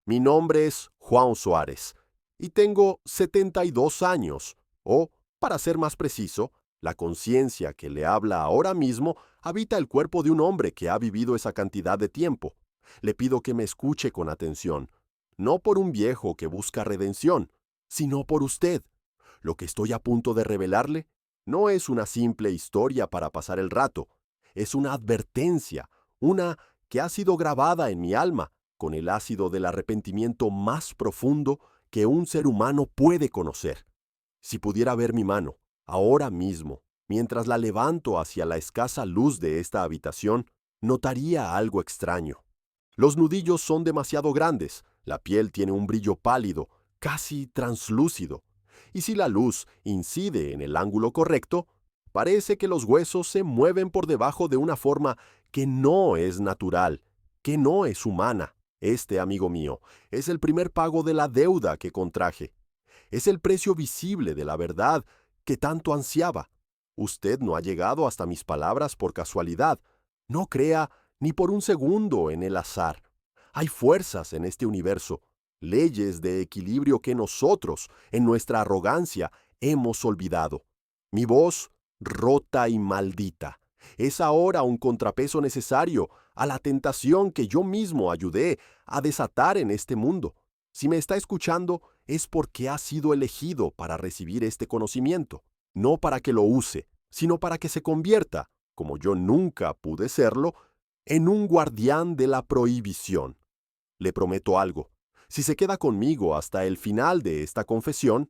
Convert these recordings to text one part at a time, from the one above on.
Mi nombre es Juan Suárez y tengo 72 años, o, para ser más preciso, la conciencia que le habla ahora mismo habita el cuerpo de un hombre que ha vivido esa cantidad de tiempo. Le pido que me escuche con atención, no por un viejo que busca redención, sino por usted. Lo que estoy a punto de revelarle no es una simple historia para pasar el rato, es una advertencia, una que ha sido grabada en mi alma con el ácido del arrepentimiento más profundo que un ser humano puede conocer. Si pudiera ver mi mano, ahora mismo, mientras la levanto hacia la escasa luz de esta habitación, notaría algo extraño. Los nudillos son demasiado grandes, la piel tiene un brillo pálido, casi translúcido, y si la luz incide en el ángulo correcto, parece que los huesos se mueven por debajo de una forma que no es natural, que no es humana. Este, amigo mío, es el primer pago de la deuda que contraje. Es el precio visible de la verdad que tanto ansiaba. Usted no ha llegado hasta mis palabras por casualidad. No crea ni por un segundo en el azar. Hay fuerzas en este universo, leyes de equilibrio que nosotros, en nuestra arrogancia, hemos olvidado. Mi voz, rota y maldita, es ahora un contrapeso necesario a la tentación que yo mismo ayudé a desatar en este mundo. Si me está escuchando, es porque ha sido elegido para recibir este conocimiento, no para que lo use, sino para que se convierta, como yo nunca pude serlo, en un guardián de la prohibición. Le prometo algo. Si se queda conmigo hasta el final de esta confesión,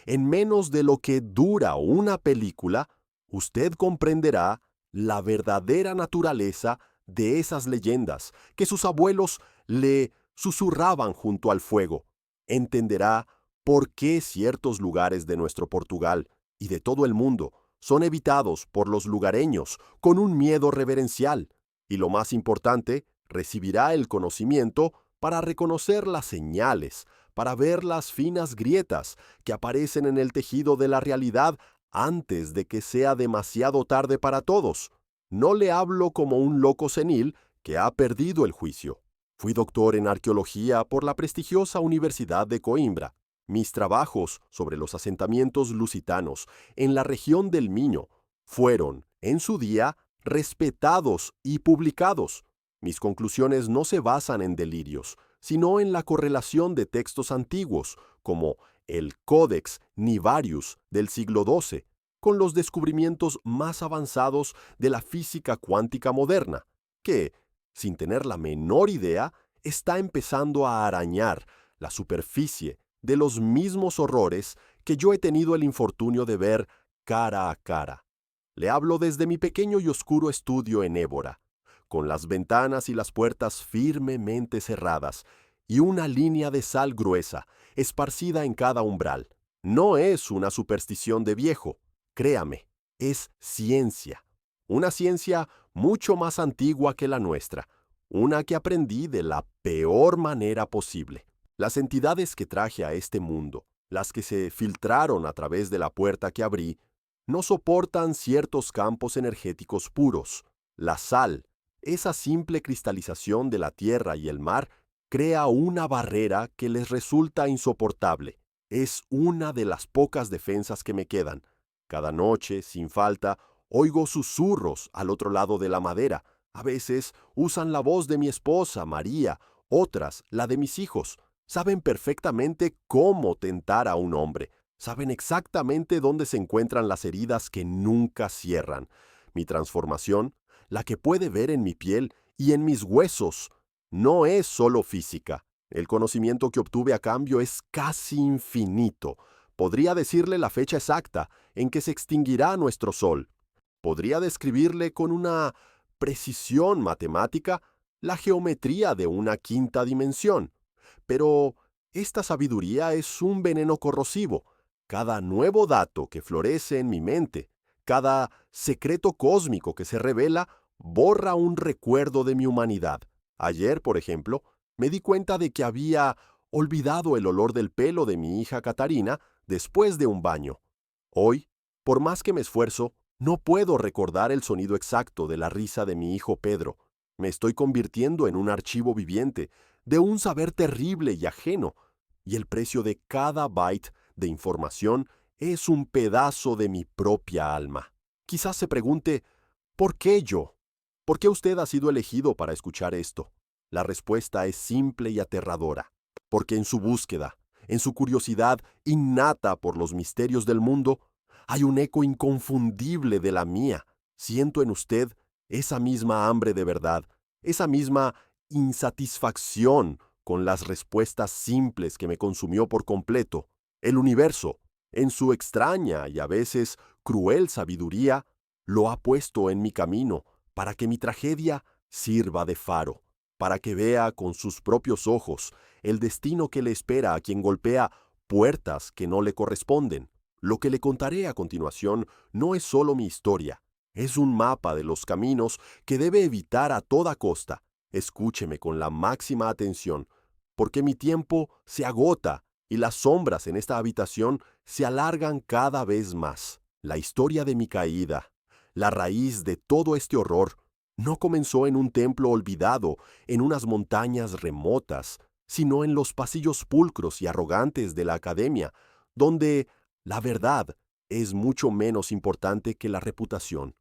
en menos de lo que dura una película, usted comprenderá la verdadera naturaleza de esas leyendas que sus abuelos le susurraban junto al fuego. Entenderá por qué ciertos lugares de nuestro Portugal y de todo el mundo son evitados por los lugareños con un miedo reverencial. Y lo más importante, recibirá el conocimiento para reconocer las señales, para ver las finas grietas que aparecen en el tejido de la realidad antes de que sea demasiado tarde para todos. No le hablo como un loco senil que ha perdido el juicio. Fui doctor en arqueología por la prestigiosa Universidad de Coimbra. Mis trabajos sobre los asentamientos lusitanos en la región del Miño fueron, en su día, respetados y publicados. Mis conclusiones no se basan en delirios, sino en la correlación de textos antiguos, como el Codex Nivarius del siglo XII, con los descubrimientos más avanzados de la física cuántica moderna, que, sin tener la menor idea, está empezando a arañar la superficie de los mismos horrores que yo he tenido el infortunio de ver cara a cara. Le hablo desde mi pequeño y oscuro estudio en Évora, con las ventanas y las puertas firmemente cerradas y una línea de sal gruesa esparcida en cada umbral. No es una superstición de viejo, créame, es ciencia. Una ciencia mucho más antigua que la nuestra, una que aprendí de la peor manera posible. Las entidades que traje a este mundo, las que se filtraron a través de la puerta que abrí, no soportan ciertos campos energéticos puros. La sal, esa simple cristalización de la tierra y el mar, crea una barrera que les resulta insoportable. Es una de las pocas defensas que me quedan. Cada noche, sin falta, oigo susurros al otro lado de la madera. A veces usan la voz de mi esposa, María, otras la de mis hijos. Saben perfectamente cómo tentar a un hombre. Saben exactamente dónde se encuentran las heridas que nunca cierran. Mi transformación, la que puede ver en mi piel y en mis huesos, no es solo física. El conocimiento que obtuve a cambio es casi infinito. Podría decirle la fecha exacta en que se extinguirá nuestro Sol. Podría describirle con una precisión matemática la geometría de una quinta dimensión. Pero esta sabiduría es un veneno corrosivo. Cada nuevo dato que florece en mi mente, cada secreto cósmico que se revela, borra un recuerdo de mi humanidad. Ayer, por ejemplo, me di cuenta de que había olvidado el olor del pelo de mi hija Catarina después de un baño. Hoy, por más que me esfuerzo, no puedo recordar el sonido exacto de la risa de mi hijo Pedro. Me estoy convirtiendo en un archivo viviente, de un saber terrible y ajeno, y el precio de cada byte de información es un pedazo de mi propia alma. Quizás se pregunte, ¿por qué yo? ¿Por qué usted ha sido elegido para escuchar esto? La respuesta es simple y aterradora, porque en su búsqueda, en su curiosidad innata por los misterios del mundo, hay un eco inconfundible de la mía. Siento en usted esa misma hambre de verdad, esa misma insatisfacción con las respuestas simples que me consumió por completo. El universo, en su extraña y a veces cruel sabiduría, lo ha puesto en mi camino para que mi tragedia sirva de faro, para que vea con sus propios ojos el destino que le espera a quien golpea puertas que no le corresponden. Lo que le contaré a continuación no es solo mi historia, es un mapa de los caminos que debe evitar a toda costa. Escúcheme con la máxima atención, porque mi tiempo se agota y las sombras en esta habitación se alargan cada vez más. La historia de mi caída, la raíz de todo este horror, no comenzó en un templo olvidado, en unas montañas remotas, sino en los pasillos pulcros y arrogantes de la academia, donde la verdad es mucho menos importante que la reputación.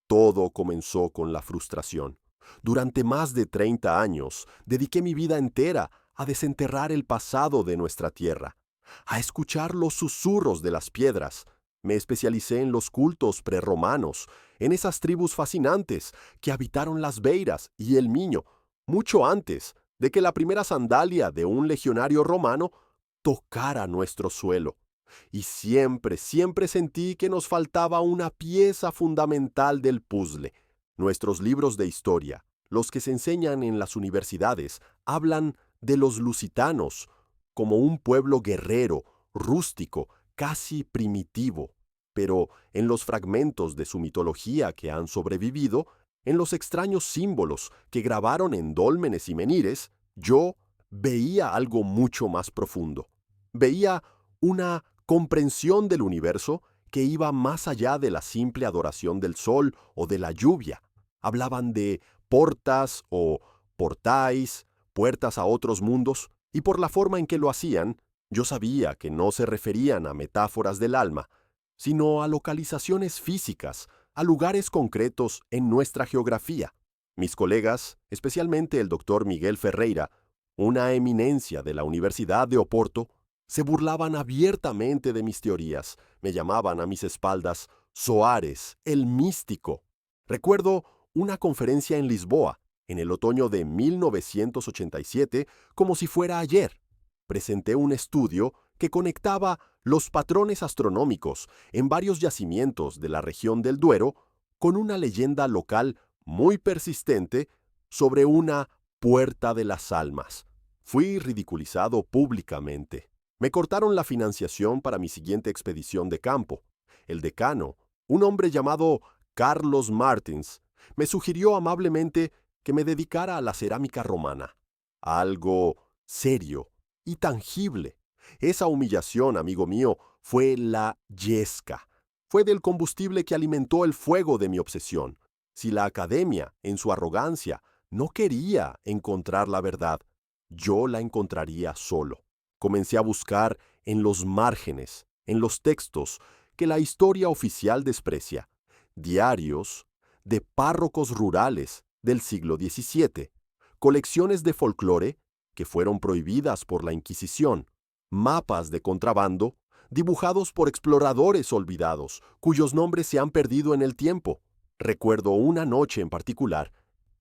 Todo comenzó con la frustración. Durante más de 30 años, dediqué mi vida entera a desenterrar el pasado de nuestra tierra, a escuchar los susurros de las piedras. Me especialicé en los cultos prerromanos, en esas tribus fascinantes que habitaron las Beiras y el Miño, mucho antes de que la primera sandalia de un legionario romano tocara nuestro suelo. Y siempre sentí que nos faltaba una pieza fundamental del puzzle. Nuestros libros de historia, los que se enseñan en las universidades, hablan de los lusitanos como un pueblo guerrero, rústico, casi primitivo. Pero en los fragmentos de su mitología que han sobrevivido, en los extraños símbolos que grabaron en dólmenes y menires, yo veía algo mucho más profundo. Veía una comprensión del universo que iba más allá de la simple adoración del sol o de la lluvia. Hablaban de portas o portais, puertas a otros mundos, y por la forma en que lo hacían, yo sabía que no se referían a metáforas del alma, sino a localizaciones físicas, a lugares concretos en nuestra geografía. Mis colegas, especialmente el doctor Miguel Ferreira, una eminencia de la Universidad de Oporto, se burlaban abiertamente de mis teorías. Me llamaban a mis espaldas Soares, el místico. Recuerdo una conferencia en Lisboa, en el otoño de 1987, como si fuera ayer. Presenté un estudio que conectaba los patrones astronómicos en varios yacimientos de la región del Duero con una leyenda local muy persistente sobre una puerta de las almas. Fui ridiculizado públicamente. Me cortaron la financiación para mi siguiente expedición de campo. El decano, un hombre llamado Carlos Martins, me sugirió amablemente que me dedicara a la cerámica romana. Algo serio y tangible. Esa humillación, amigo mío, fue la yesca. Fue del combustible que alimentó el fuego de mi obsesión. Si la academia, en su arrogancia, no quería encontrar la verdad, yo la encontraría solo. Comencé a buscar en los márgenes, en los textos que la historia oficial desprecia, diarios de párrocos rurales del siglo XVII, colecciones de folclore que fueron prohibidas por la Inquisición, mapas de contrabando dibujados por exploradores olvidados, cuyos nombres se han perdido en el tiempo. Recuerdo una noche en particular,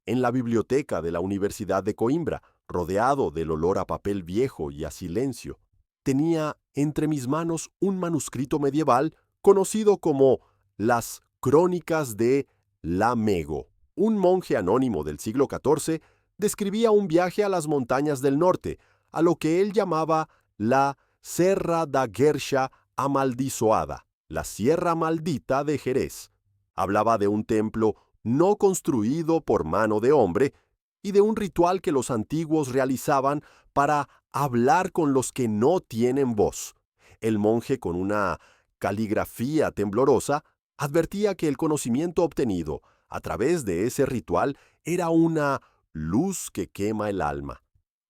en la biblioteca de la Universidad de Coimbra, rodeado del olor a papel viejo y a silencio. Tenía entre mis manos un manuscrito medieval conocido como las Crónicas de Lamego. Un monje anónimo del siglo XIV describía un viaje a las montañas del norte, a lo que él llamaba la Serra da Guerxa Amaldiçoada, la Sierra Maldita de Jerez. Hablaba de un templo no construido por mano de hombre, y de un ritual que los antiguos realizaban para hablar con los que no tienen voz. El monje, con una caligrafía temblorosa, advertía que el conocimiento obtenido a través de ese ritual era una luz que quema el alma.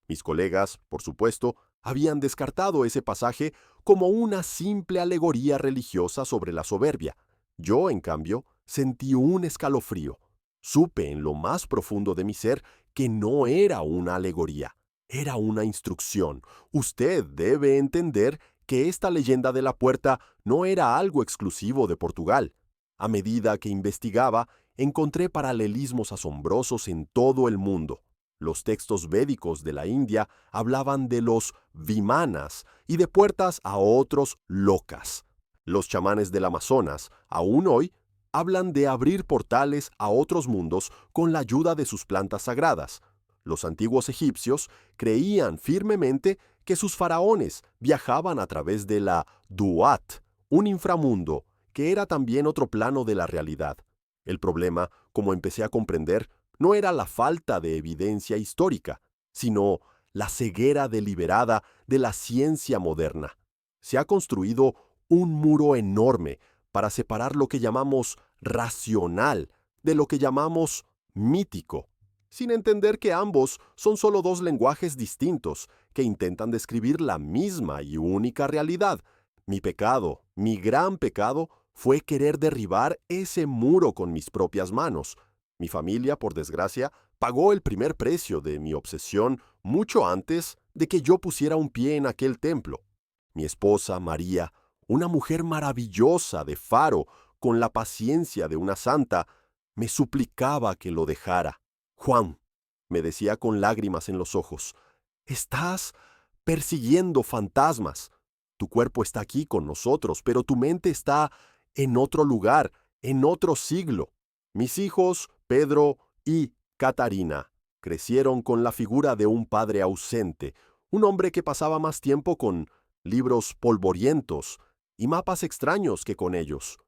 Mis colegas, por supuesto, habían descartado ese pasaje como una simple alegoría religiosa sobre la soberbia. Yo, en cambio, sentí un escalofrío. Supe en lo más profundo de mi ser que no era una alegoría, era una instrucción. Usted debe entender que esta leyenda de la puerta no era algo exclusivo de Portugal. A medida que investigaba, encontré paralelismos asombrosos en todo el mundo. Los textos védicos de la India hablaban de los vimanas y de puertas a otros lokas. Los chamanes del Amazonas, aún hoy, hablan de abrir portales a otros mundos con la ayuda de sus plantas sagradas. Los antiguos egipcios creían firmemente que sus faraones viajaban a través de la Duat, un inframundo, que era también otro plano de la realidad. El problema, como empecé a comprender, no era la falta de evidencia histórica, sino la ceguera deliberada de la ciencia moderna. Se ha construido un muro enorme para separar lo que llamamos racional de lo que llamamos mítico, sin entender que ambos son solo dos lenguajes distintos que intentan describir la misma y única realidad. Mi pecado, mi gran pecado, fue querer derribar ese muro con mis propias manos. Mi familia, por desgracia, pagó el primer precio de mi obsesión mucho antes de que yo pusiera un pie en aquel templo. Mi esposa, María, una mujer maravillosa de faro, con la paciencia de una santa, me suplicaba que lo dejara. Juan, me decía con lágrimas en los ojos, estás persiguiendo fantasmas. Tu cuerpo está aquí con nosotros, pero tu mente está en otro lugar, en otro siglo. Mis hijos, Pedro y Catarina, crecieron con la figura de un padre ausente, un hombre que pasaba más tiempo con libros polvorientos y mapas extraños que con ellos.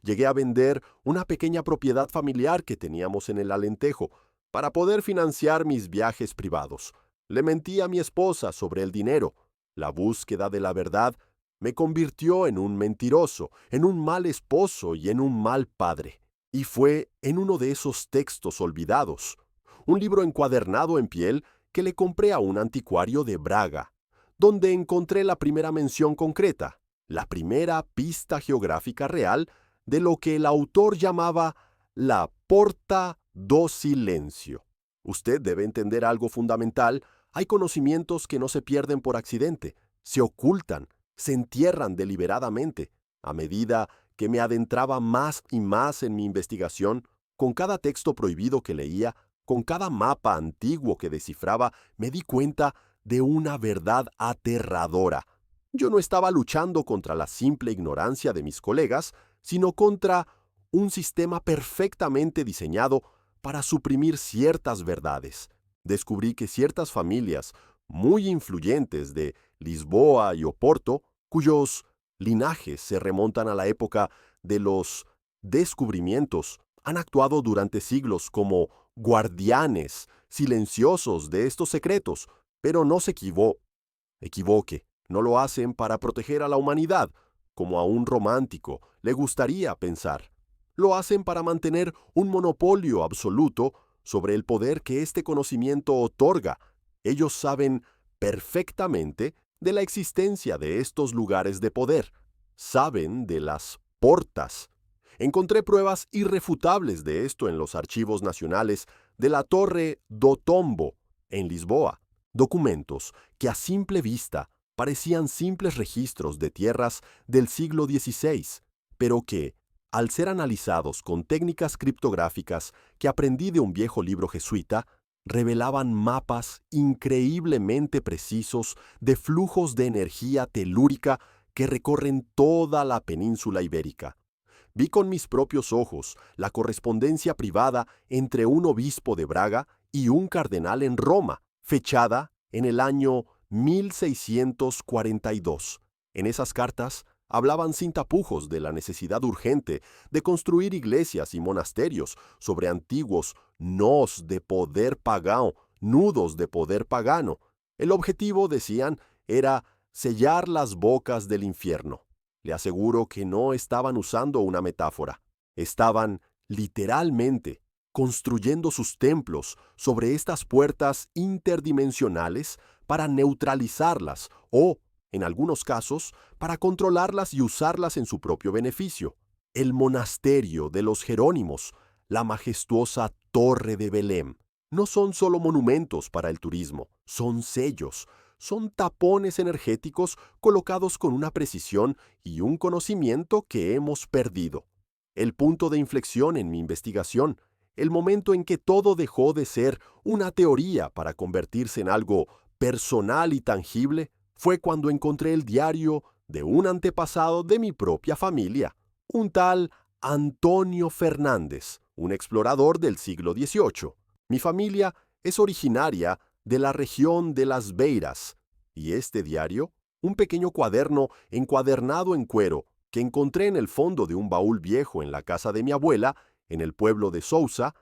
Llegué a vender una pequeña propiedad familiar que teníamos en el Alentejo para poder financiar mis viajes privados. Le mentí a mi esposa sobre el dinero. La búsqueda de la verdad me convirtió en un mentiroso, en un mal esposo y en un mal padre. Y fue en uno de esos textos olvidados, un libro encuadernado en piel que le compré a un anticuario de Braga, donde encontré la primera mención concreta, la primera pista geográfica real de lo que el autor llamaba la Porta do Silencio. Usted debe entender algo fundamental. Hay conocimientos que no se pierden por accidente, se ocultan, se entierran deliberadamente. A medida que me adentraba más y más en mi investigación, con cada texto prohibido que leía, con cada mapa antiguo que descifraba, me di cuenta de una verdad aterradora. Yo no estaba luchando contra la simple ignorancia de mis colegas, sino contra un sistema perfectamente diseñado para suprimir ciertas verdades. Descubrí que ciertas familias muy influyentes de Lisboa y Oporto, cuyos linajes se remontan a la época de los descubrimientos, han actuado durante siglos como guardianes silenciosos de estos secretos, pero no se equivoque, no lo hacen para proteger a la humanidad, como a un romántico le gustaría pensar. Lo hacen para mantener un monopolio absoluto sobre el poder que este conocimiento otorga. Ellos saben perfectamente de la existencia de estos lugares de poder. Saben de las portas. Encontré pruebas irrefutables de esto en los archivos nacionales de la Torre do Tombo, en Lisboa. Documentos que a simple vista parecían simples registros de tierras del siglo XVI, pero que, al ser analizados con técnicas criptográficas que aprendí de un viejo libro jesuita, revelaban mapas increíblemente precisos de flujos de energía telúrica que recorren toda la península ibérica. Vi con mis propios ojos la correspondencia privada entre un obispo de Braga y un cardenal en Roma, fechada en el año 1642. En esas cartas hablaban sin tapujos de la necesidad urgente de construir iglesias y monasterios sobre antiguos nos de poder pagano, nudos de poder pagano. El objetivo, decían, era sellar las bocas del infierno. Le aseguro que no estaban usando una metáfora. Estaban literalmente construyendo sus templos sobre estas puertas interdimensionales para neutralizarlas o, en algunos casos, para controlarlas y usarlas en su propio beneficio. El monasterio de los Jerónimos, la majestuosa Torre de Belém, no son solo monumentos para el turismo, son sellos, son tapones energéticos colocados con una precisión y un conocimiento que hemos perdido. El punto de inflexión en mi investigación, el momento en que todo dejó de ser una teoría para convertirse en algo personal y tangible, fue cuando encontré el diario de un antepasado de mi propia familia, un tal Antonio Fernández, un explorador del siglo XVIII. Mi familia es originaria de la región de Las Beiras, y este diario, un pequeño cuaderno encuadernado en cuero que encontré en el fondo de un baúl viejo en la casa de mi abuela, en el pueblo de Sousa,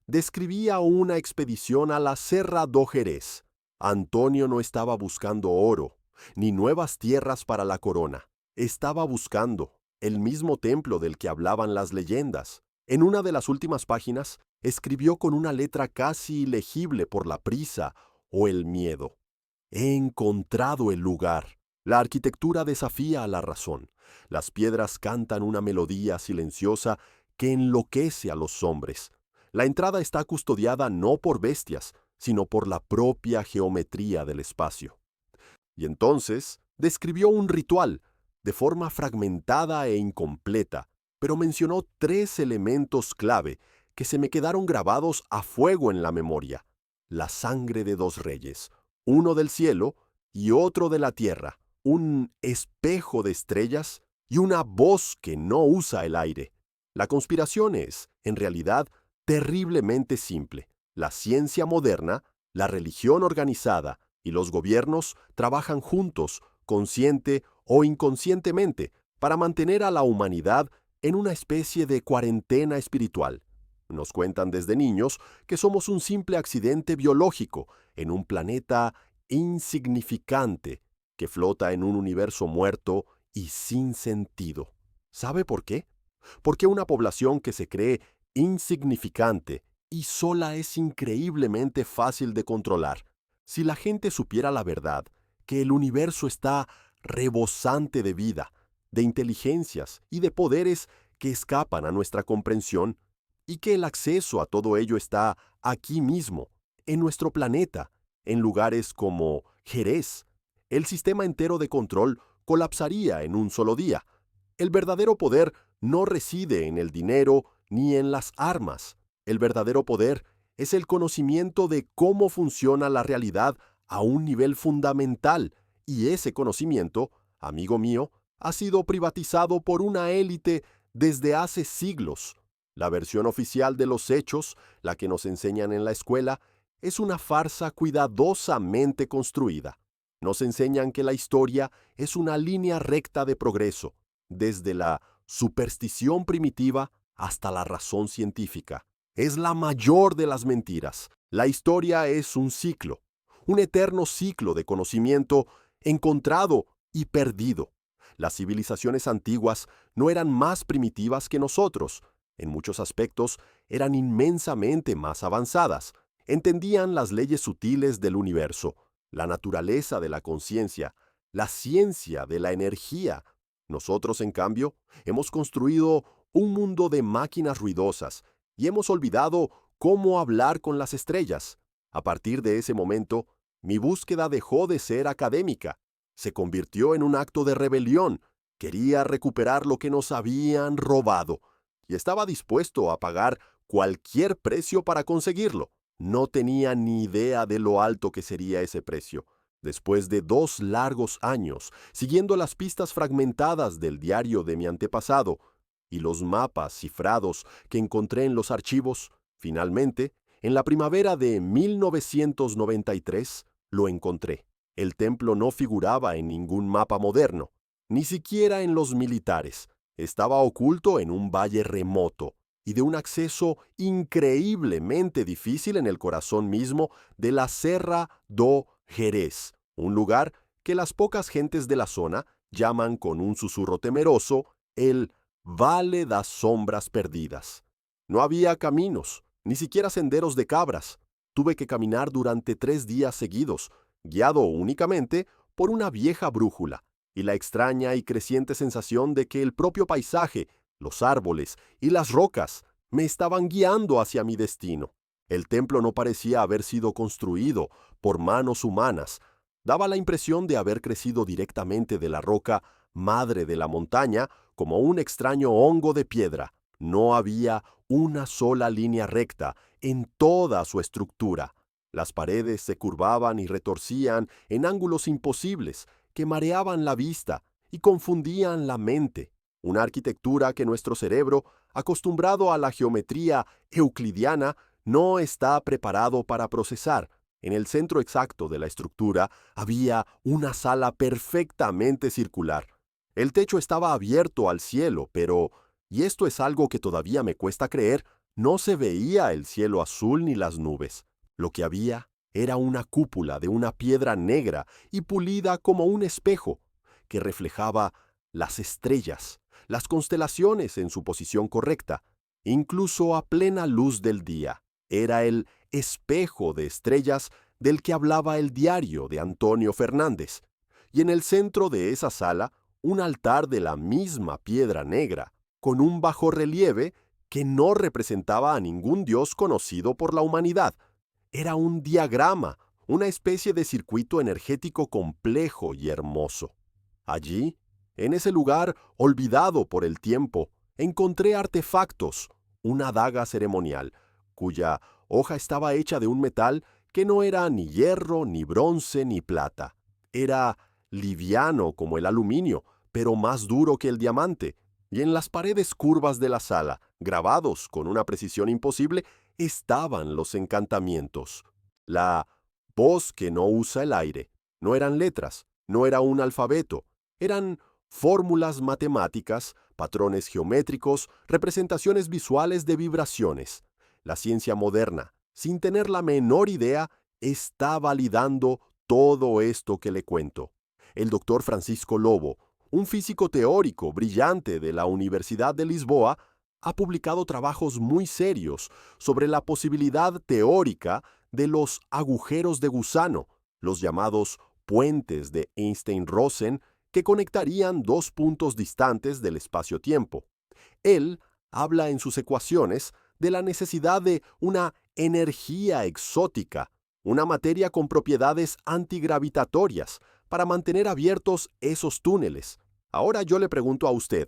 describía una expedición a la Serra do Jerez. Antonio no estaba buscando oro, ni nuevas tierras para la corona. Estaba buscando el mismo templo del que hablaban las leyendas. En una de las últimas páginas, escribió con una letra casi ilegible por la prisa o el miedo: He encontrado el lugar. La arquitectura desafía a la razón. Las piedras cantan una melodía silenciosa que enloquece a los hombres. La entrada está custodiada no por bestias, sino por la propia geometría del espacio. Y entonces describió un ritual, de forma fragmentada e incompleta, pero mencionó 3 elementos clave que se me quedaron grabados a fuego en la memoria: la sangre de 2 reyes, uno del cielo y otro de la tierra, un espejo de estrellas y una voz que no usa el aire. La conspiración es, en realidad, terriblemente simple. La ciencia moderna, la religión organizada y los gobiernos trabajan juntos, consciente o inconscientemente, para mantener a la humanidad en una especie de cuarentena espiritual. Nos cuentan desde niños que somos un simple accidente biológico en un planeta insignificante que flota en un universo muerto y sin sentido. ¿Sabe por qué? Porque una población que se cree insignificante y sola es increíblemente fácil de controlar. Si la gente supiera la verdad, que el universo está rebosante de vida, de inteligencias y de poderes que escapan a nuestra comprensión, y que el acceso a todo ello está aquí mismo, en nuestro planeta, en lugares como Jerez, el sistema entero de control colapsaría en un solo día. El verdadero poder no reside en el dinero ni en las armas. El verdadero poder es el conocimiento de cómo funciona la realidad a un nivel fundamental, y ese conocimiento, amigo mío, ha sido privatizado por una élite desde hace siglos. La versión oficial de los hechos, la que nos enseñan en la escuela, es una farsa cuidadosamente construida. Nos enseñan que la historia es una línea recta de progreso, desde la superstición primitiva hasta la razón científica. Es la mayor de las mentiras. La historia es un ciclo, un eterno ciclo de conocimiento encontrado y perdido. Las civilizaciones antiguas no eran más primitivas que nosotros. En muchos aspectos eran inmensamente más avanzadas. Entendían las leyes sutiles del universo, la naturaleza de la conciencia, la ciencia de la energía. Nosotros, en cambio, hemos construido un mundo de máquinas ruidosas y hemos olvidado cómo hablar con las estrellas. A partir de ese momento, mi búsqueda dejó de ser académica. Se convirtió en un acto de rebelión. Quería recuperar lo que nos habían robado, y estaba dispuesto a pagar cualquier precio para conseguirlo. No tenía ni idea de lo alto que sería ese precio. Después de 2 largos años, siguiendo las pistas fragmentadas del diario de mi antepasado y los mapas cifrados que encontré en los archivos, finalmente, en la primavera de 1993, lo encontré. El templo no figuraba en ningún mapa moderno, ni siquiera en los militares. Estaba oculto en un valle remoto y de un acceso increíblemente difícil en el corazón mismo de la Serra do Jerez, un lugar que las pocas gentes de la zona llaman con un susurro temeroso el Vale das Sombras Perdidas. No había caminos, ni siquiera senderos de cabras. Tuve que caminar durante 3 días seguidos, guiado únicamente por una vieja brújula y la extraña y creciente sensación de que el propio paisaje, los árboles y las rocas me estaban guiando hacia mi destino. El templo no parecía haber sido construido por manos humanas. Daba la impresión de haber crecido directamente de la roca madre de la montaña como un extraño hongo de piedra. No había una sola línea recta en toda su estructura. Las paredes se curvaban y retorcían en ángulos imposibles que mareaban la vista y confundían la mente. Una arquitectura que nuestro cerebro, acostumbrado a la geometría euclidiana, no está preparado para procesar. En el centro exacto de la estructura había una sala perfectamente circular. El techo estaba abierto al cielo, pero, y esto es algo que todavía me cuesta creer, no se veía el cielo azul ni las nubes. Lo que había era una cúpula de una piedra negra y pulida como un espejo, que reflejaba las estrellas, las constelaciones en su posición correcta, incluso a plena luz del día. Era el espejo de estrellas del que hablaba el diario de Antonio Fernández. Y en el centro de esa sala, un altar de la misma piedra negra, con un bajorrelieve que no representaba a ningún dios conocido por la humanidad. Era un diagrama, una especie de circuito energético complejo y hermoso. Allí, en ese lugar olvidado por el tiempo, encontré artefactos, una daga ceremonial, cuya hoja estaba hecha de un metal que no era ni hierro, ni bronce, ni plata. Era liviano como el aluminio, pero más duro que el diamante, y en las paredes curvas de la sala, grabados con una precisión imposible, estaban los encantamientos. La voz que no usa el aire. No eran letras, no era un alfabeto, eran fórmulas matemáticas, patrones geométricos, representaciones visuales de vibraciones. La ciencia moderna, sin tener la menor idea, está validando todo esto que le cuento. El doctor Francisco Lobo, un físico teórico brillante de la Universidad de Lisboa, ha publicado trabajos muy serios sobre la posibilidad teórica de los agujeros de gusano, los llamados puentes de Einstein-Rosen, que conectarían dos puntos distantes del espacio-tiempo. Él habla en sus ecuaciones de la necesidad de una energía exótica, una materia con propiedades antigravitatorias, para mantener abiertos esos túneles. Ahora yo le pregunto a usted,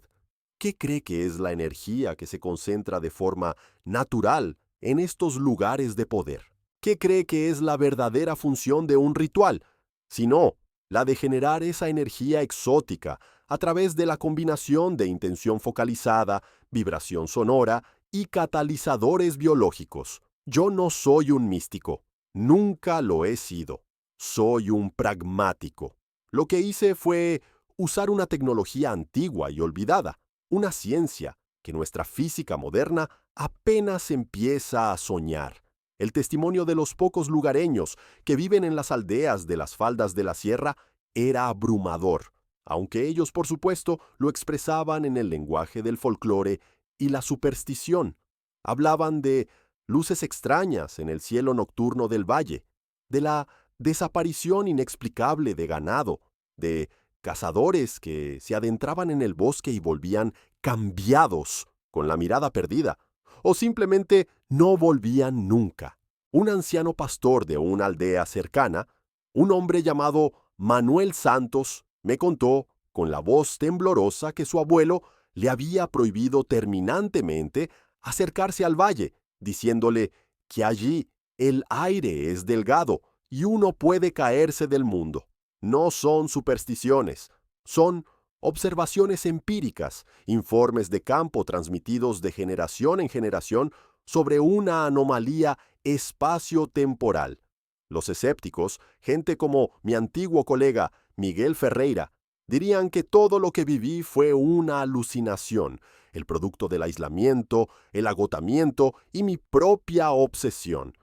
¿qué cree que es la energía que se concentra de forma natural en estos lugares de poder? ¿Qué cree que es la verdadera función de un ritual? Si no, la de generar esa energía exótica a través de la combinación de intención focalizada, vibración sonora y catalizadores biológicos. Yo no soy un místico, nunca lo he sido. Soy un pragmático. Lo que hice fue usar una tecnología antigua y olvidada, una ciencia que nuestra física moderna apenas empieza a soñar. El testimonio de los pocos lugareños que viven en las aldeas de las faldas de la sierra era abrumador, aunque ellos, por supuesto, lo expresaban en el lenguaje del folclore y la superstición. Hablaban de luces extrañas en el cielo nocturno del valle, de la desaparición inexplicable de ganado, de cazadores que se adentraban en el bosque y volvían cambiados, con la mirada perdida, o simplemente no volvían nunca. Un anciano pastor de una aldea cercana, un hombre llamado Manuel Santos, me contó, con la voz temblorosa, que su abuelo le había prohibido terminantemente acercarse al valle, diciéndole que allí el aire es delgado y uno puede caerse del mundo. No son supersticiones, son observaciones empíricas, informes de campo transmitidos de generación en generación sobre una anomalía espacio-temporal. Los escépticos, gente como mi antiguo colega Miguel Ferreira, dirían que todo lo que viví fue una alucinación, el producto del aislamiento, el agotamiento y mi propia obsesión.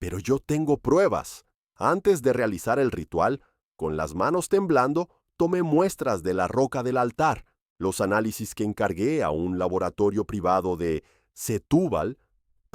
Pero yo tengo pruebas. Antes de realizar el ritual, con las manos temblando, tomé muestras de la roca del altar. Los análisis que encargué a un laboratorio privado de Setúbal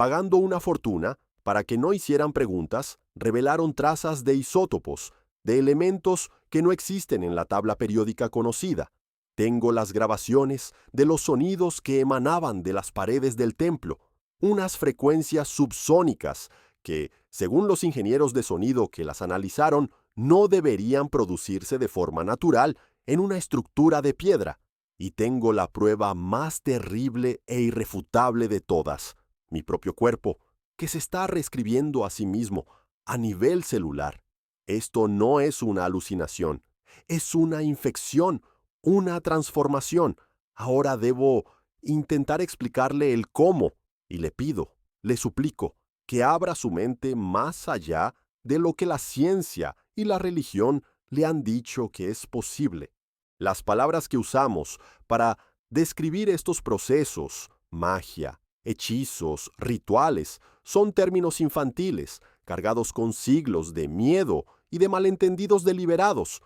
Pagando una fortuna para que no hicieran preguntas, revelaron trazas de isótopos, de elementos que no existen en la tabla periódica conocida. Tengo las grabaciones de los sonidos que emanaban de las paredes del templo, unas frecuencias subsónicas que, según los ingenieros de sonido que las analizaron, no deberían producirse de forma natural en una estructura de piedra. Y tengo la prueba más terrible e irrefutable de todas, mi propio cuerpo, que se está reescribiendo a sí mismo a nivel celular. Esto no es una alucinación, es una infección, una transformación. Ahora debo intentar explicarle el cómo, y le pido, le suplico, que abra su mente más allá de lo que la ciencia y la religión le han dicho que es posible. Las palabras que usamos para describir estos procesos, magia, hechizos, rituales, son términos infantiles, cargados con siglos de miedo y de malentendidos deliberados.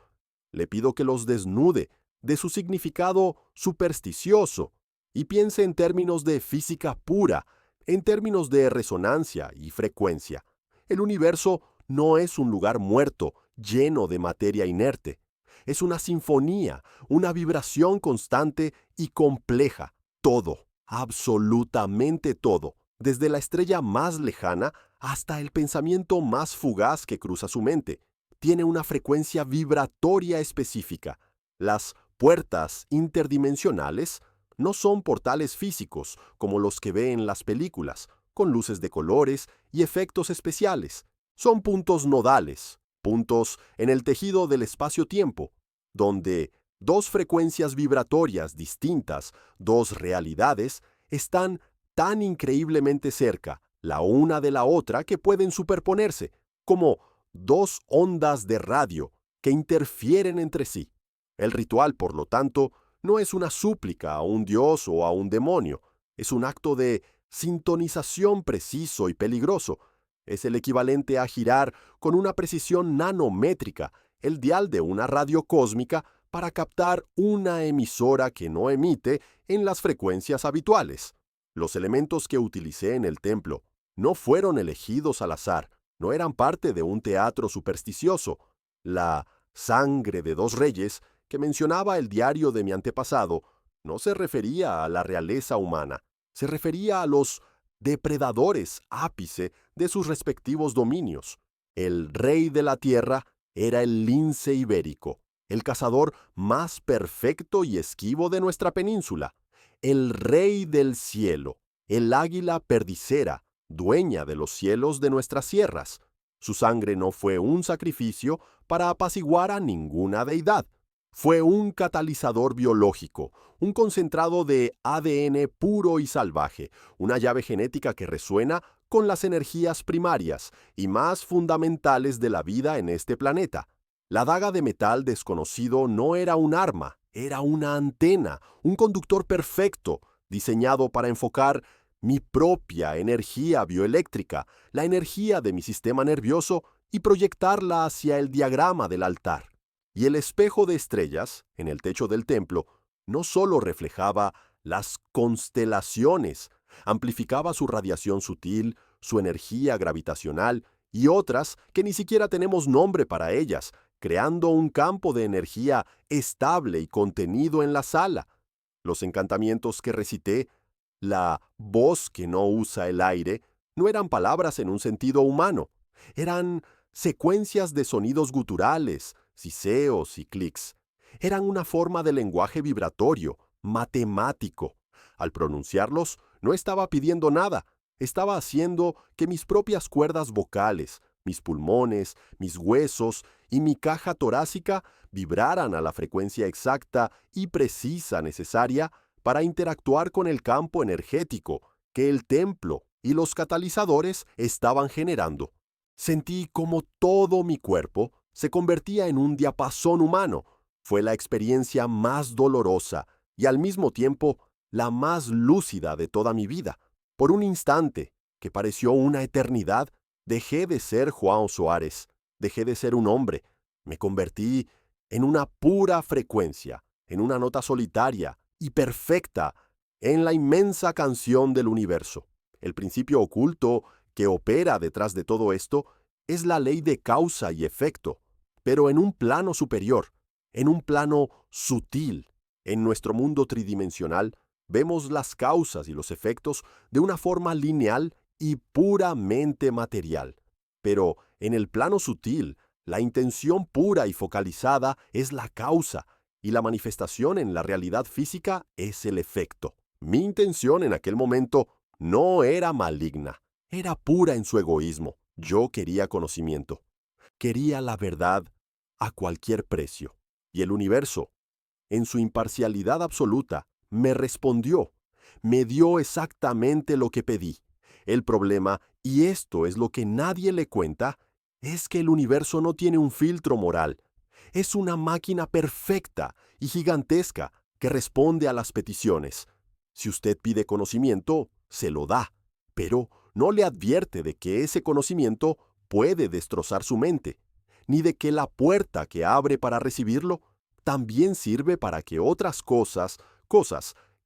Le pido que los desnude de su significado supersticioso y piense en términos de física pura, en términos de resonancia y frecuencia. El universo no es un lugar muerto, lleno de materia inerte. Es una sinfonía, una vibración constante y compleja. Todo, absolutamente todo, desde la estrella más lejana hasta el pensamiento más fugaz que cruza su mente, tiene una frecuencia vibratoria específica. Las puertas interdimensionales no son portales físicos como los que ve en las películas, con luces de colores y efectos especiales. Son puntos nodales, puntos en el tejido del espacio-tiempo, donde dos frecuencias vibratorias distintas, dos realidades, están tan increíblemente cerca la una de la otra que pueden superponerse, como dos ondas de radio que interfieren entre sí. El ritual, por lo tanto, no es una súplica a un dios o a un demonio, es un acto de sintonización preciso y peligroso. Es el equivalente a girar con una precisión nanométrica el dial de una radio cósmica para captar una emisora que no emite en las frecuencias habituales. Los elementos que utilicé en el templo no fueron elegidos al azar, no eran parte de un teatro supersticioso. La sangre de dos reyes que mencionaba el diario de mi antepasado no se refería a la realeza humana, se refería a los depredadores ápice de sus respectivos dominios. El rey de la tierra era el lince ibérico, el cazador más perfecto y esquivo de nuestra península. El rey del cielo, el águila perdicera, dueña de los cielos de nuestras sierras. Su sangre no fue un sacrificio para apaciguar a ninguna deidad. Fue un catalizador biológico, un concentrado de ADN puro y salvaje, una llave genética que resuena con las energías primarias y más fundamentales de la vida en este planeta. La daga de metal desconocido no era un arma, era una antena, un conductor perfecto, diseñado para enfocar mi propia energía bioeléctrica, la energía de mi sistema nervioso, y proyectarla hacia el diagrama del altar. Y el espejo de estrellas, en el techo del templo, no solo reflejaba las constelaciones, amplificaba su radiación sutil, su energía gravitacional y otras que ni siquiera tenemos nombre para ellas, creando un campo de energía estable y contenido en la sala. Los encantamientos que recité, la voz que no usa el aire, no eran palabras en un sentido humano, eran secuencias de sonidos guturales, siseos y clics. Eran una forma de lenguaje vibratorio, matemático. Al pronunciarlos, no estaba pidiendo nada, estaba haciendo que mis propias cuerdas vocales, mis pulmones, mis huesos y mi caja torácica vibraran a la frecuencia exacta y precisa necesaria para interactuar con el campo energético que el templo y los catalizadores estaban generando. Sentí como todo mi cuerpo se convertía en un diapasón humano. Fue la experiencia más dolorosa y al mismo tiempo la más lúcida de toda mi vida. Por un instante, que pareció una eternidad, dejé de ser Juan Soares, dejé de ser un hombre, me convertí en una pura frecuencia, en una nota solitaria y perfecta en la inmensa canción del universo. El principio oculto que opera detrás de todo esto es la ley de causa y efecto, pero en un plano superior, en un plano sutil. En nuestro mundo tridimensional, vemos las causas y los efectos de una forma lineal y puramente material. Pero en el plano sutil, la intención pura y focalizada es la causa, y la manifestación en la realidad física es el efecto. Mi intención en aquel momento no era maligna, era pura en su egoísmo. Yo quería conocimiento, quería la verdad a cualquier precio. Y el universo, en su imparcialidad absoluta, me respondió, me dio exactamente lo que pedí. El problema, y esto es lo que nadie le cuenta, es que el universo no tiene un filtro moral. Es una máquina perfecta y gigantesca que responde a las peticiones. Si usted pide conocimiento, se lo da, pero no le advierte de que ese conocimiento puede destrozar su mente, ni de que la puerta que abre para recibirlo también sirve para que otras cosas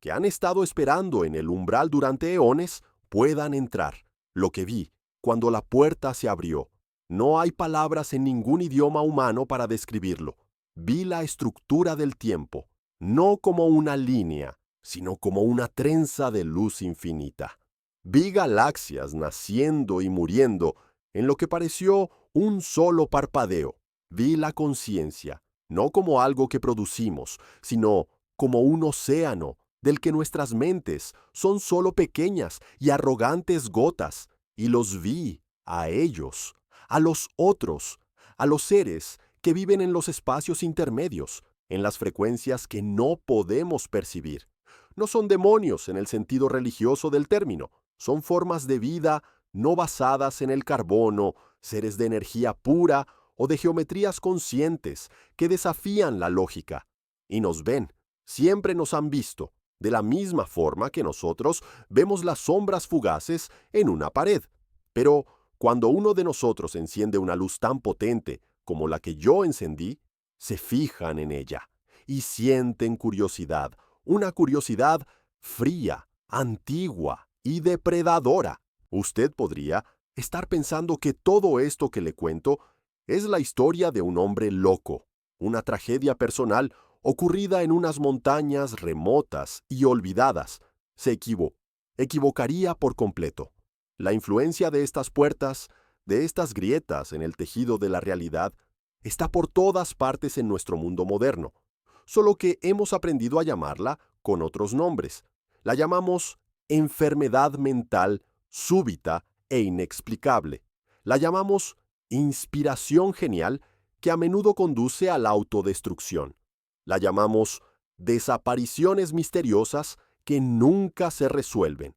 que han estado esperando en el umbral durante eones, puedan entrar. Lo que vi cuando la puerta se abrió. No hay palabras en ningún idioma humano para describirlo. Vi la estructura del tiempo, no como una línea, sino como una trenza de luz infinita. Vi galaxias naciendo y muriendo en lo que pareció un solo parpadeo. Vi la conciencia, no como algo que producimos, sino como un océano del que nuestras mentes son solo pequeñas y arrogantes gotas, y los vi a ellos, a los otros, a los seres que viven en los espacios intermedios, en las frecuencias que no podemos percibir. No son demonios en el sentido religioso del término, son formas de vida no basadas en el carbono, seres de energía pura o de geometrías conscientes que desafían la lógica. Y nos ven, siempre nos han visto, de la misma forma que nosotros vemos las sombras fugaces en una pared. Pero cuando uno de nosotros enciende una luz tan potente como la que yo encendí, se fijan en ella y sienten curiosidad, una curiosidad fría, antigua y depredadora. Usted podría estar pensando que todo esto que le cuento es la historia de un hombre loco, una tragedia personal ocurrida en unas montañas remotas y olvidadas. Se equivocaría por completo. La influencia de estas puertas, de estas grietas en el tejido de la realidad, está por todas partes en nuestro mundo moderno, solo que hemos aprendido a llamarla con otros nombres. La llamamos enfermedad mental súbita e inexplicable. La llamamos inspiración genial que a menudo conduce a la autodestrucción. La llamamos desapariciones misteriosas que nunca se resuelven.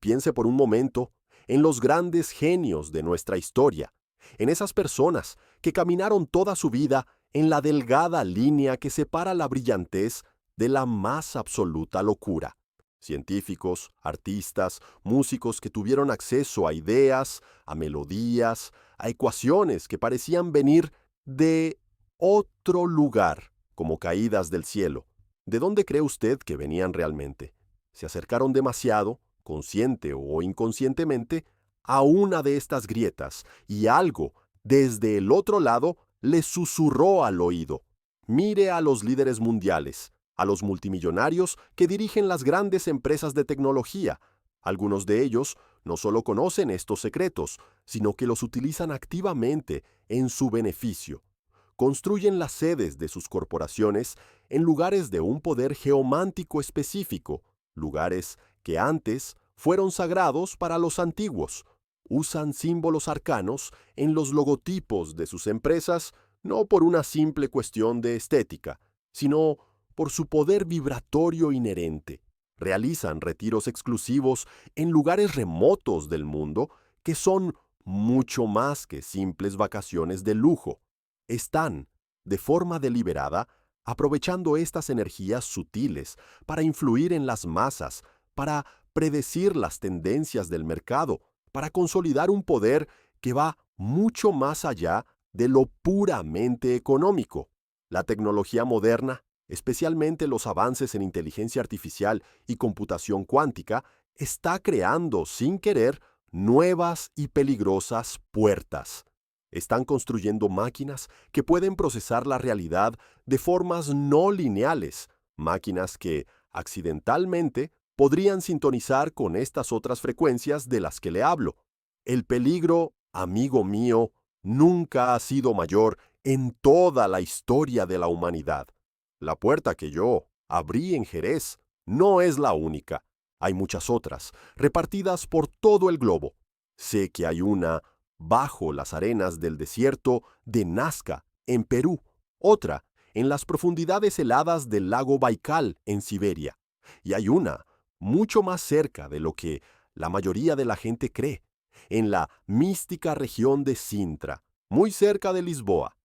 Piense por un momento en los grandes genios de nuestra historia, en esas personas que caminaron toda su vida en la delgada línea que separa la brillantez de la más absoluta locura. Científicos, artistas, músicos que tuvieron acceso a ideas, a melodías, a ecuaciones que parecían venir de otro lugar, como caídas del cielo. ¿De dónde cree usted que venían realmente? Se acercaron demasiado, consciente o inconscientemente, a una de estas grietas y algo, desde el otro lado, les susurró al oído. Mire a los líderes mundiales, a los multimillonarios que dirigen las grandes empresas de tecnología. Algunos de ellos no solo conocen estos secretos, sino que los utilizan activamente en su beneficio. Construyen las sedes de sus corporaciones en lugares de un poder geomántico específico, lugares que antes fueron sagrados para los antiguos. Usan símbolos arcanos en los logotipos de sus empresas no por una simple cuestión de estética, sino por su poder vibratorio inherente. Realizan retiros exclusivos en lugares remotos del mundo que son mucho más que simples vacaciones de lujo. Están, de forma deliberada, aprovechando estas energías sutiles para influir en las masas, para predecir las tendencias del mercado, para consolidar un poder que va mucho más allá de lo puramente económico. La tecnología moderna, especialmente los avances en inteligencia artificial y computación cuántica, está creando, sin querer, nuevas y peligrosas puertas. Están construyendo máquinas que pueden procesar la realidad de formas no lineales, máquinas que, accidentalmente, podrían sintonizar con estas otras frecuencias de las que le hablo. El peligro, amigo mío, nunca ha sido mayor en toda la historia de la humanidad. La puerta que yo abrí en Jerez no es la única. Hay muchas otras, repartidas por todo el globo. Sé que hay una bajo las arenas del desierto de Nazca, en Perú, otra en las profundidades heladas del lago Baikal, en Siberia, y hay una mucho más cerca de lo que la mayoría de la gente cree, en la mística región de Sintra, muy cerca de Lisboa,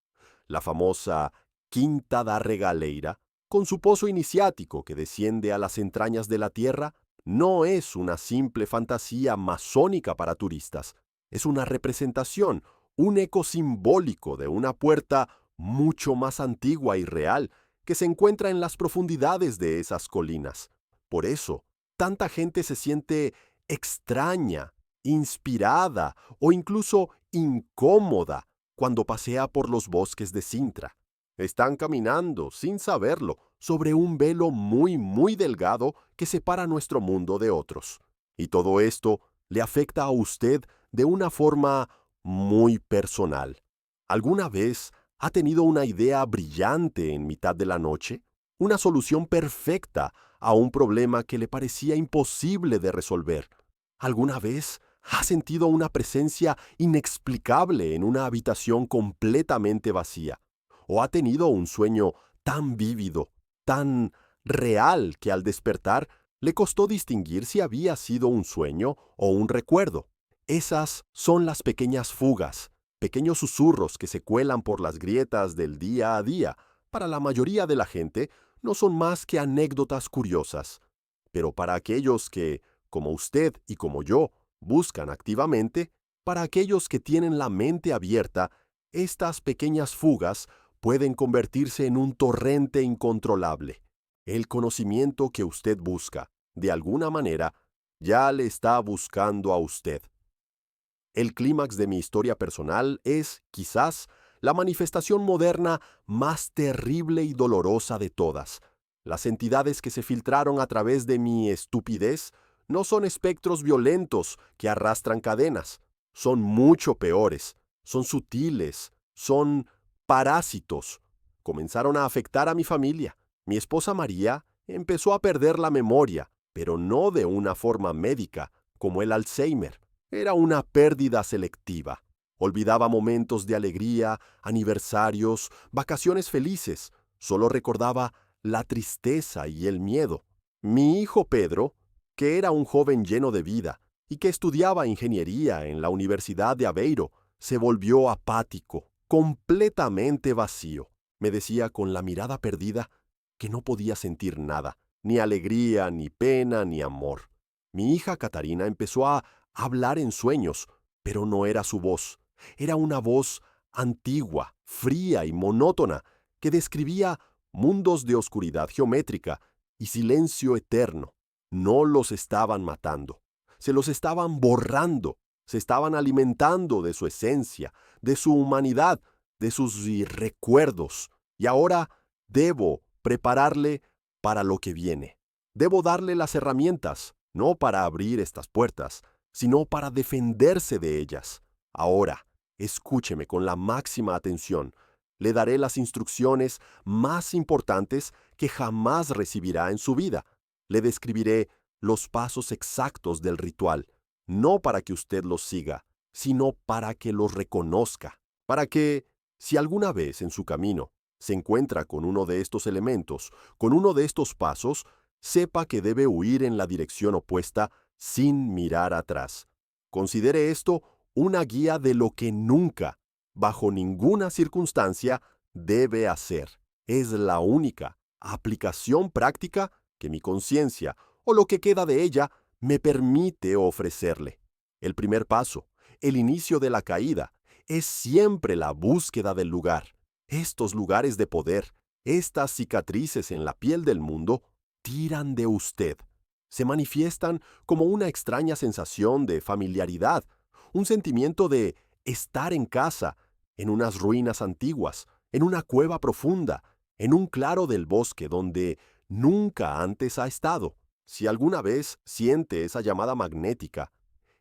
la famosa Quinta da Regaleira, con su pozo iniciático que desciende a las entrañas de la tierra. No es una simple fantasía masónica para turistas, es una representación, un eco simbólico de una puerta mucho más antigua y real que se encuentra en las profundidades de esas colinas. Por eso, tanta gente se siente extraña, inspirada o incluso incómoda cuando pasea por los bosques de Sintra. Están caminando, sin saberlo, sobre un velo muy delgado que separa nuestro mundo de otros. Y todo esto le afecta a usted de una forma muy personal. ¿Alguna vez ha tenido una idea brillante en mitad de la noche? Una solución perfecta a un problema que le parecía imposible de resolver. ¿Alguna vez ha sentido una presencia inexplicable en una habitación completamente vacía? ¿O ha tenido un sueño tan vívido, tan real que al despertar le costó distinguir si había sido un sueño o un recuerdo? Esas son las pequeñas fugas, pequeños susurros que se cuelan por las grietas del día a día. Para la mayoría de la gente no son más que anécdotas curiosas. Pero para aquellos que, como usted y como yo, buscan activamente, para aquellos que tienen la mente abierta, estas pequeñas fugas pueden convertirse en un torrente incontrolable. El conocimiento que usted busca, de alguna manera, ya le está buscando a usted. El clímax de mi historia personal es, quizás, la manifestación moderna más terrible y dolorosa de todas. Las entidades que se filtraron a través de mi estupidez no son espectros violentos que arrastran cadenas. Son mucho peores, son sutiles, son parásitos. Comenzaron a afectar a mi familia. Mi esposa María empezó a perder la memoria, pero no de una forma médica, como el Alzheimer. Era una pérdida selectiva. Olvidaba momentos de alegría, aniversarios, vacaciones felices. Solo recordaba la tristeza y el miedo. Mi hijo Pedro, que era un joven lleno de vida y que estudiaba ingeniería en la Universidad de Aveiro, se volvió apático, completamente vacío. Me decía con la mirada perdida que no podía sentir nada, ni alegría, ni pena, ni amor. Mi hija Catarina empezó a hablar en sueños, pero no era su voz. Era una voz antigua, fría y monótona que describía mundos de oscuridad geométrica y silencio eterno. No los estaban matando, se los estaban borrando, se estaban alimentando de su esencia, de su humanidad, de sus recuerdos. Y ahora debo prepararle para lo que viene. Debo darle las herramientas, no para abrir estas puertas, sino para defenderse de ellas. Ahora, escúcheme con la máxima atención. Le daré las instrucciones más importantes que jamás recibirá en su vida. Le describiré los pasos exactos del ritual, no para que usted los siga, sino para que los reconozca, para que, si alguna vez en su camino se encuentra con uno de estos elementos, con uno de estos pasos, sepa que debe huir en la dirección opuesta sin mirar atrás. Considere esto una guía de lo que nunca, bajo ninguna circunstancia, debe hacer. Es la única aplicación práctica que mi conciencia, o lo que queda de ella, me permite ofrecerle. El primer paso, el inicio de la caída, es siempre la búsqueda del lugar. Estos lugares de poder, estas cicatrices en la piel del mundo, tiran de usted. Se manifiestan como una extraña sensación de familiaridad, un sentimiento de estar en casa, en unas ruinas antiguas, en una cueva profunda, en un claro del bosque donde nunca antes ha estado. Si alguna vez siente esa llamada magnética,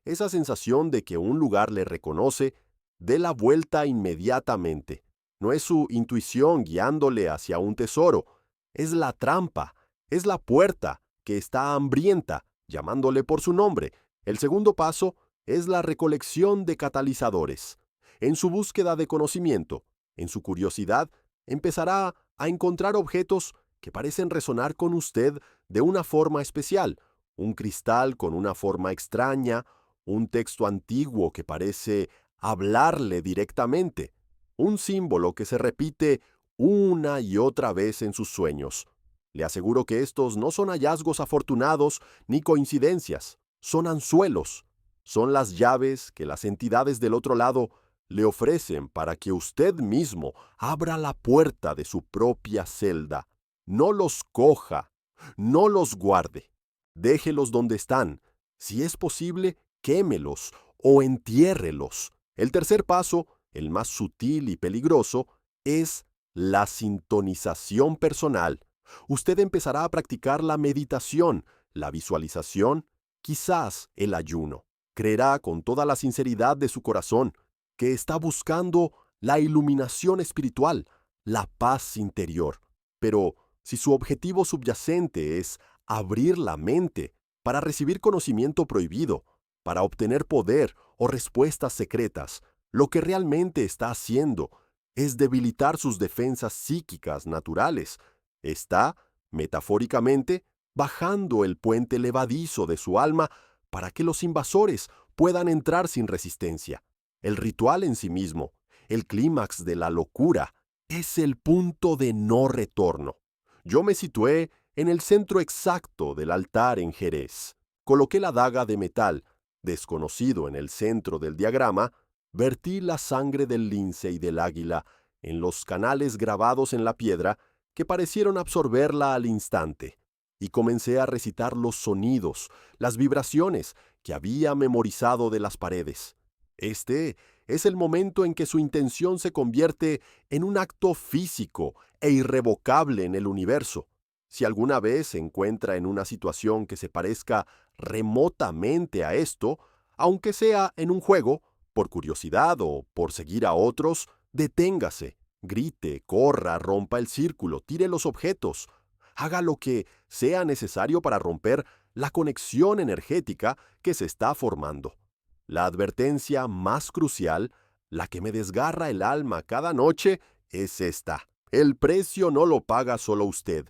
esa sensación de que un lugar le reconoce, dé la vuelta inmediatamente. No es su intuición guiándole hacia un tesoro, es la trampa, es la puerta que está hambrienta, llamándole por su nombre. El segundo paso es la recolección de catalizadores. En su búsqueda de conocimiento, en su curiosidad, empezará a encontrar objetos que parecen resonar con usted de una forma especial, un cristal con una forma extraña, un texto antiguo que parece hablarle directamente, un símbolo que se repite una y otra vez en sus sueños. Le aseguro que estos no son hallazgos afortunados ni coincidencias, son anzuelos, son las llaves que las entidades del otro lado le ofrecen para que usted mismo abra la puerta de su propia celda. No los coja, no los guarde, déjelos donde están. Si es posible, quémelos o entiérrelos. El tercer paso, el más sutil y peligroso, es la sintonización personal. Usted empezará a practicar la meditación, la visualización, quizás el ayuno. Creerá con toda la sinceridad de su corazón que está buscando la iluminación espiritual, la paz interior. Pero si su objetivo subyacente es abrir la mente para recibir conocimiento prohibido, para obtener poder o respuestas secretas, lo que realmente está haciendo es debilitar sus defensas psíquicas naturales. Está, metafóricamente, bajando el puente levadizo de su alma para que los invasores puedan entrar sin resistencia. El ritual en sí mismo, el clímax de la locura, es el punto de no retorno. Yo me situé en el centro exacto del altar en Jerez. Coloqué la daga de metal, desconocido en el centro del diagrama, vertí la sangre del lince y del águila en los canales grabados en la piedra que parecieron absorberla al instante, y comencé a recitar los sonidos, las vibraciones que había memorizado de las paredes. Este es el momento en que su intención se convierte en un acto físico e irrevocable en el universo. Si alguna vez se encuentra en una situación que se parezca remotamente a esto, aunque sea en un juego, por curiosidad o por seguir a otros, deténgase, grite, corra, rompa el círculo, tire los objetos, haga lo que sea necesario para romper la conexión energética que se está formando. La advertencia más crucial, la que me desgarra el alma cada noche, es esta. El precio no lo paga solo usted.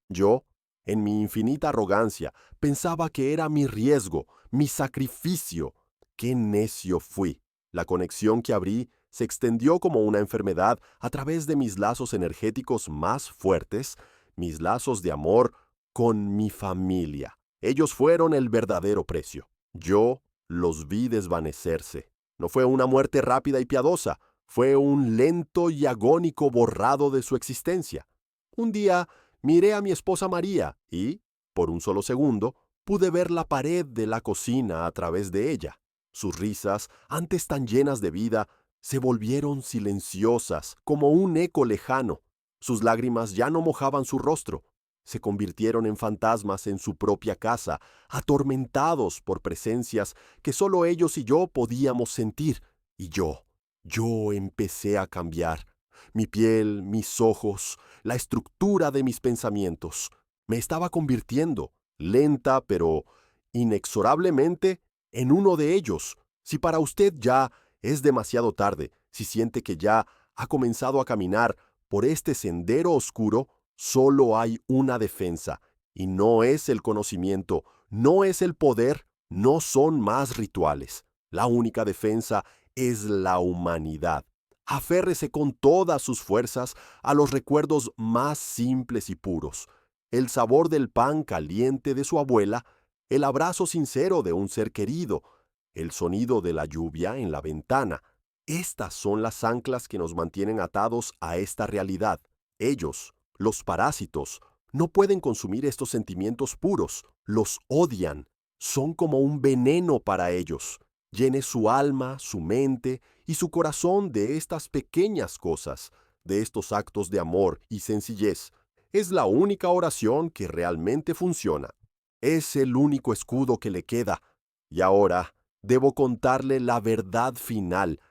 Yo, en mi infinita arrogancia, pensaba que era mi riesgo, mi sacrificio. ¡Qué necio fui! La conexión que abrí se extendió como una enfermedad a través de mis lazos energéticos más fuertes, mis lazos de amor con mi familia. Ellos fueron el verdadero precio. Yo los vi desvanecerse. No fue una muerte rápida y piadosa, fue un lento y agónico borrado de su existencia. Un día miré a mi esposa María y, por un solo segundo, pude ver la pared de la cocina a través de ella. Sus risas, antes tan llenas de vida, se volvieron silenciosas, como un eco lejano. Sus lágrimas ya no mojaban su rostro. Se convirtieron en fantasmas en su propia casa, atormentados por presencias que solo ellos y yo podíamos sentir. Y yo empecé a cambiar. Mi piel, mis ojos, la estructura de mis pensamientos. Me estaba convirtiendo, lenta pero inexorablemente, en uno de ellos. Si para usted ya es demasiado tarde, si siente que ya ha comenzado a caminar por este sendero oscuro, solo hay una defensa, y no es el conocimiento, no es el poder, no son más rituales. La única defensa es la humanidad. Aférrese con todas sus fuerzas a los recuerdos más simples y puros. El sabor del pan caliente de su abuela, el abrazo sincero de un ser querido, el sonido de la lluvia en la ventana. Estas son las anclas que nos mantienen atados a esta realidad. Ellos, los parásitos, No pueden consumir estos sentimientos puros, los odian, son como un veneno para ellos. Llene su alma, su mente y su corazón de estas pequeñas cosas, de estos actos de amor y sencillez. Es la única oración que realmente funciona. Es el único escudo que le queda. Y ahora debo contarle la verdad final,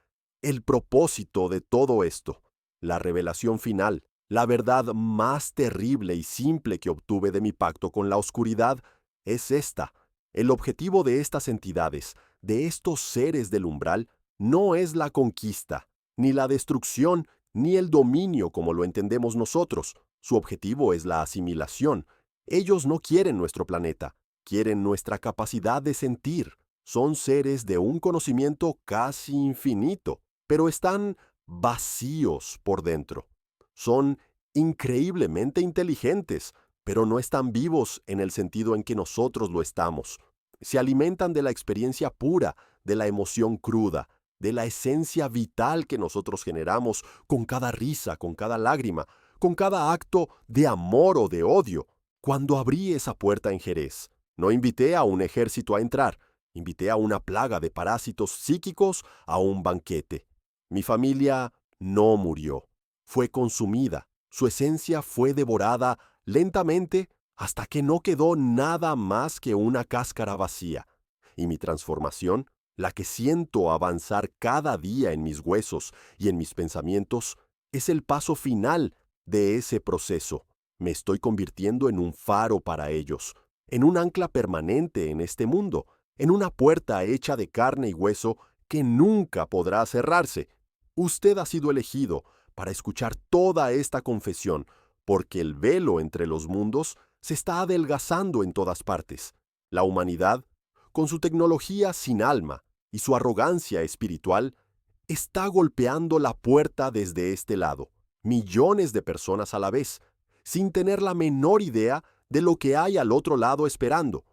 el propósito de todo esto, la revelación final, la verdad más terrible y simple que obtuve de mi pacto con la oscuridad es esta. El objetivo de estas entidades, de estos seres del umbral, no es la conquista, ni la destrucción, ni el dominio como lo entendemos nosotros. Su objetivo es la asimilación. Ellos no quieren nuestro planeta, quieren nuestra capacidad de sentir. Son seres de un conocimiento casi infinito, pero están vacíos por dentro. Son increíblemente inteligentes, pero no están vivos en el sentido en que nosotros lo estamos. Se alimentan de la experiencia pura, de la emoción cruda, de la esencia vital que nosotros generamos con cada risa, con cada lágrima, con cada acto de amor o de odio. Cuando abrí esa puerta en Jerez, no invité a un ejército a entrar, invité a una plaga de parásitos psíquicos a un banquete. Mi familia no murió, fue consumida, su esencia fue devorada lentamente hasta que no quedó nada más que una cáscara vacía. Y mi transformación, la que siento avanzar cada día en mis huesos y en mis pensamientos, es el paso final de ese proceso. Me estoy convirtiendo en un faro para ellos, en un ancla permanente en este mundo, en una puerta hecha de carne y hueso que nunca podrá cerrarse. Usted ha sido elegido para escuchar toda esta confesión, porque el velo entre los mundos se está adelgazando en todas partes. La humanidad, con su tecnología sin alma y su arrogancia espiritual, está golpeando la puerta desde este lado, millones de personas a la vez, sin tener la menor idea de lo que hay al otro lado esperando.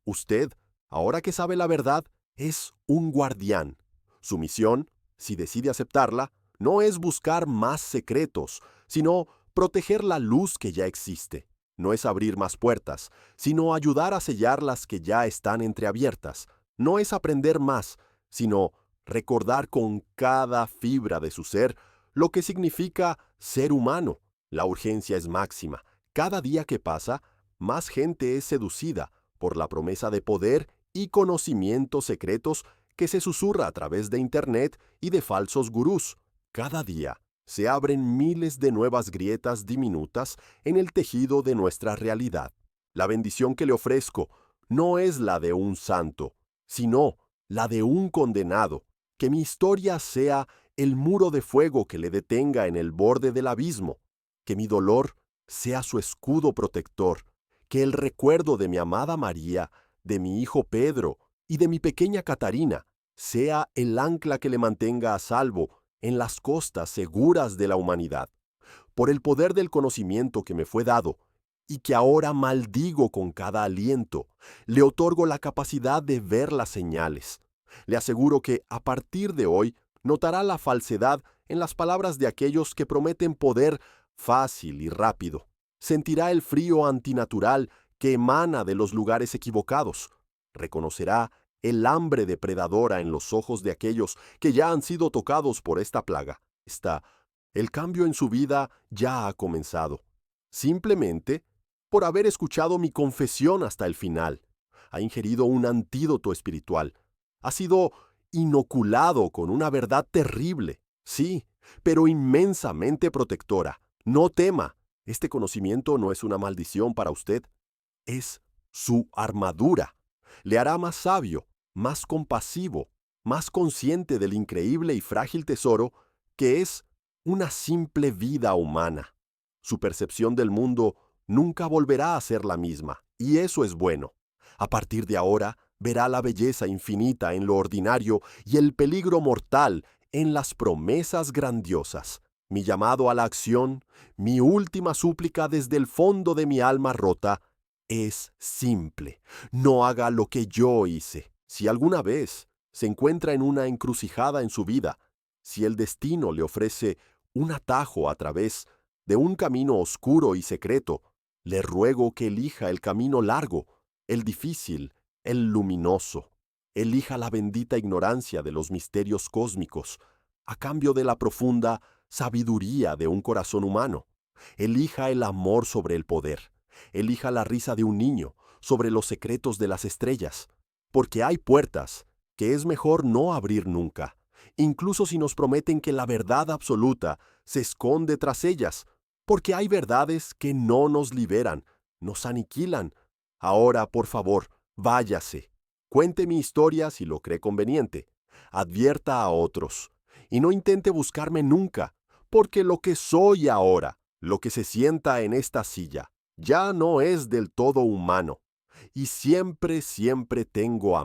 Usted, ahora que sabe la verdad, es un guardián. Su misión, si decide aceptarla, no es buscar más secretos, sino proteger la luz que ya existe. No es abrir más puertas, sino ayudar a sellar las que ya están entreabiertas. No es aprender más, sino recordar con cada fibra de su ser lo que significa ser humano. La urgencia es máxima. Cada día que pasa, más gente es seducida por la promesa de poder y conocimientos secretos que se susurra a través de Internet y de falsos gurús. Cada día se abren miles de nuevas grietas diminutas en el tejido de nuestra realidad. La bendición que le ofrezco no es la de un santo, sino la de un condenado. Que mi historia sea el muro de fuego que le detenga en el borde del abismo. Que mi dolor sea su escudo protector. Que el recuerdo de mi amada María, de mi hijo Pedro y de mi pequeña Catarina sea el ancla que le mantenga a salvo en las costas seguras de la humanidad. Por el poder del conocimiento que me fue dado y que ahora maldigo con cada aliento, le otorgo la capacidad de ver las señales. Le aseguro que, a partir de hoy, notará la falsedad en las palabras de aquellos que prometen poder fácil y rápido. Sentirá el frío antinatural que emana de los lugares equivocados. Reconocerá el hambre depredadora en los ojos de aquellos que ya han sido tocados por esta plaga. El cambio en su vida ya ha comenzado. Simplemente por haber escuchado mi confesión hasta el final. Ha ingerido un antídoto espiritual. Ha sido inoculado con una verdad terrible, sí, pero inmensamente protectora. No tema. Este conocimiento no es una maldición para usted. Es su armadura. Le hará más sabio, más compasivo, más consciente del increíble y frágil tesoro que es una simple vida humana. Su percepción del mundo nunca volverá a ser la misma, y eso es bueno. A partir de ahora, verá la belleza infinita en lo ordinario y el peligro mortal en las promesas grandiosas. Mi llamado a la acción, mi última súplica desde el fondo de mi alma rota, es simple. No haga lo que yo hice. Si alguna vez se encuentra en una encrucijada en su vida, si el destino le ofrece un atajo a través de un camino oscuro y secreto, Le ruego que elija el camino largo, el difícil, el luminoso. Elija la bendita ignorancia de los misterios cósmicos, a cambio de la profunda sabiduría de un corazón humano. Elija el amor sobre el poder. Elija la risa de un niño sobre los secretos de las estrellas. Porque hay puertas que es mejor no abrir nunca, incluso si nos prometen que la verdad absoluta se esconde tras ellas, porque hay verdades que no nos liberan, nos aniquilan. Ahora, por favor, váyase. Cuente mi historia si lo cree conveniente. Advierta a otros. Y no intente buscarme nunca, porque lo que soy ahora, lo que se sienta en esta silla, ya no es del todo humano. Y siempre, siempre tengo a